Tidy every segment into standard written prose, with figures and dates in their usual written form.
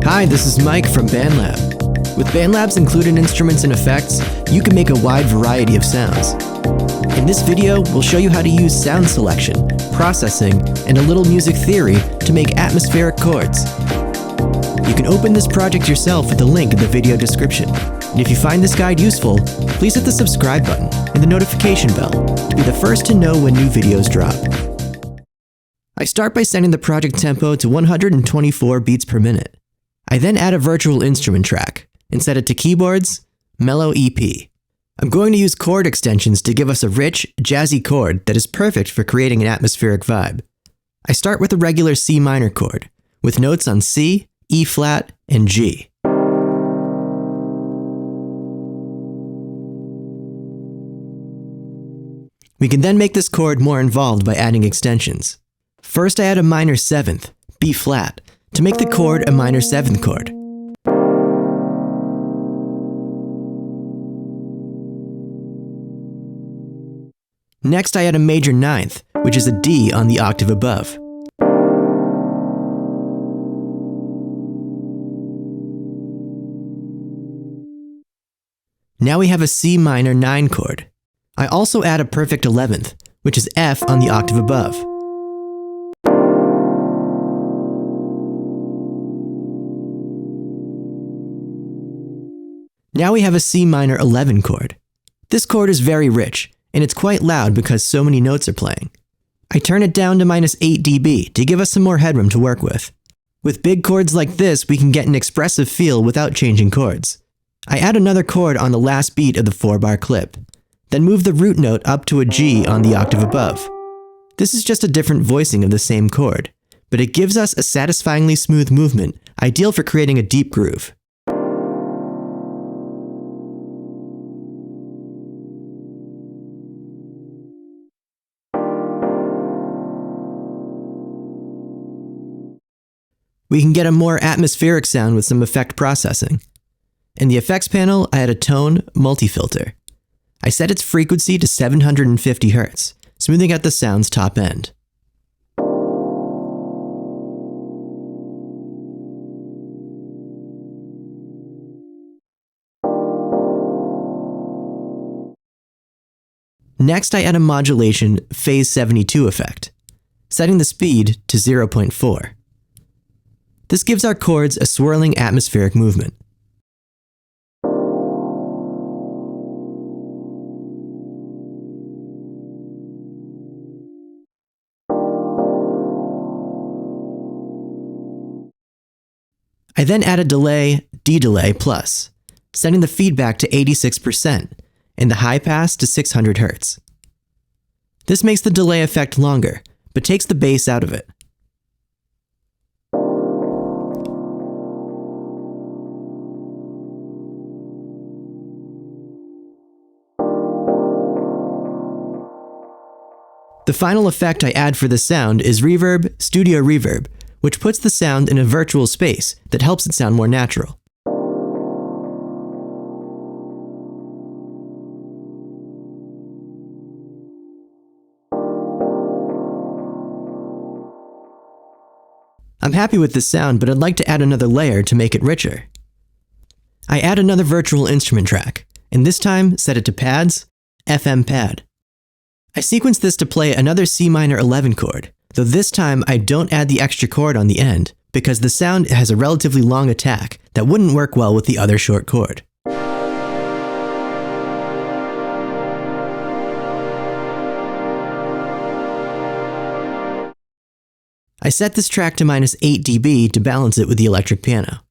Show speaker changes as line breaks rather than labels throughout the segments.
Hi, this is Mike from BandLab. With BandLab's included instruments and effects, you can make a wide variety of sounds. In this video, we'll show you how to use sound selection, processing, and a little music theory to make atmospheric chords. You can open this project yourself with the link in the video description. And if you find this guide useful, please hit the subscribe button and the notification bell to be the first to know when new videos drop. I start by setting the project tempo to 124 beats per minute. I then add a virtual instrument track and set it to keyboards, mellow EP. I'm going to use chord extensions to give us a rich, jazzy chord that is perfect for creating an atmospheric vibe. I start with a regular C minor chord, with notes on C, E flat, and G. We can then make this chord more involved by adding extensions. First, I add a minor 7th, B flat, to make the chord a minor 7th chord. Next, I add a major 9th, which is a D on the octave above. Now we have a C minor 9 chord. I also add a perfect 11th, which is F on the octave above. Now we have a C minor 11 chord. This chord is very rich, and it's quite loud because so many notes are playing. I turn it down to -8 dB to give us some more headroom to work with. With big chords like this, we can get an expressive feel without changing chords. I add another chord on the last beat of the 4-bar clip, then move the root note up to a G on the octave above. This is just a different voicing of the same chord, but it gives us a satisfyingly smooth movement, ideal for creating a deep groove. We can get a more atmospheric sound with some effect processing. In the effects panel, I add a tone multi-filter. I set its frequency to 750 Hz, smoothing out the sound's top end. Next, I add a modulation phase 72 effect, setting the speed to 0.4. This gives our chords a swirling atmospheric movement. I then add a delay, D-delay plus, setting the feedback to 86% and the high pass to 600 Hz. This makes the delay effect longer, but takes the bass out of it. The final effect I add for the sound is reverb, studio reverb, which puts the sound in a virtual space that helps it sound more natural. I'm happy with this sound, but I'd like to add another layer to make it richer. I add another virtual instrument track, and this time set it to pads, FM pad. I sequence this to play another C minor 11 chord, though this time I don't add the extra chord on the end because the sound has a relatively long attack that wouldn't work well with the other short chord. I set this track to -8 dB to balance it with the electric piano.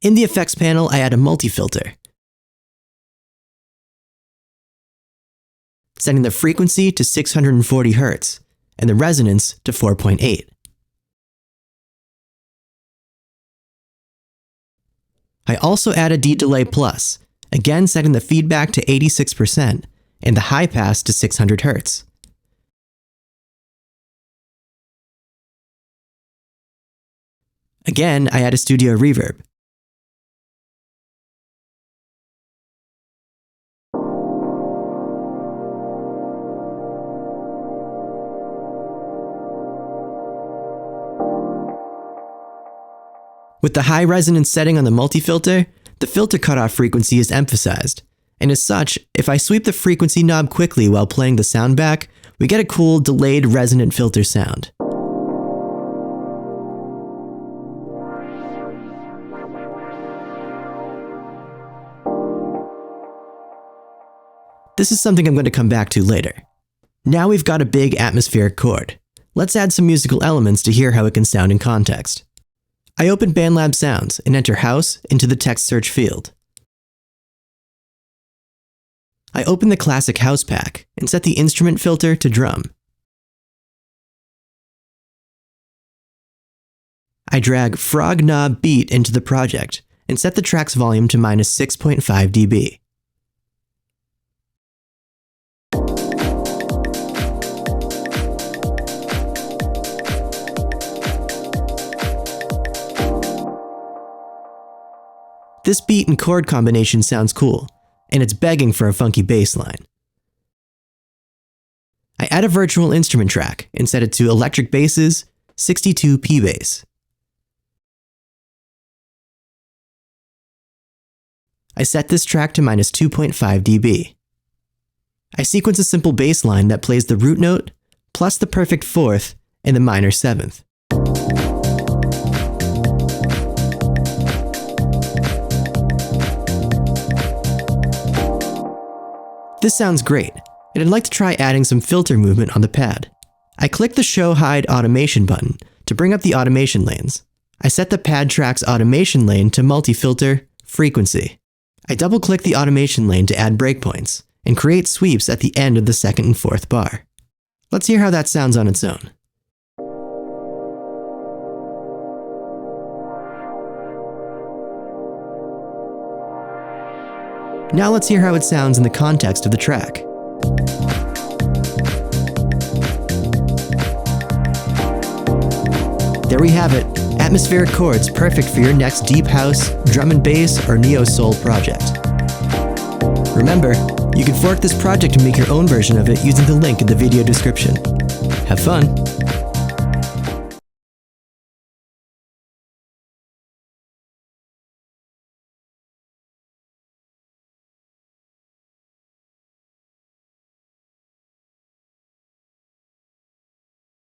In the effects panel, I add a multi-filter, setting the frequency to 640 Hz and the resonance to 4.8. I also add a D-delay plus, again setting the feedback to 86% and the high pass to 600 Hz. Again, I add a studio reverb. With the high resonance setting on the multi-filter, the filter cutoff frequency is emphasized, and as such, if I sweep the frequency knob quickly while playing the sound back, we get a cool delayed resonant filter sound. This is something I'm going to come back to later. Now we've got a big atmospheric chord. Let's add some musical elements to hear how it can sound in context. I open BandLab's Sounds and enter House into the text search field. I open the Classic House pack and set the instrument filter to drum. I drag Frog Knob Beat into the project and set the track's volume to -6.5 dB. This beat and chord combination sounds cool, and it's begging for a funky bass line. I add a virtual instrument track and set it to Electric Basses, 62 P-Bass. I set this track to -2.5 dB. I sequence a simple bass line that plays the root note, plus the perfect fourth and the minor seventh. This sounds great, and I'd like to try adding some filter movement on the pad. I click the Show Hide Automation button to bring up the automation lanes. I set the pad track's automation lane to multi-filter frequency. I double-click the automation lane to add breakpoints and create sweeps at the end of the second and fourth bar. Let's hear how that sounds on its own. Now let's hear how it sounds in the context of the track. There we have it, atmospheric chords perfect for your next deep house, drum and bass, or neo-soul project. Remember, you can fork this project and make your own version of it using the link in the video description. Have fun!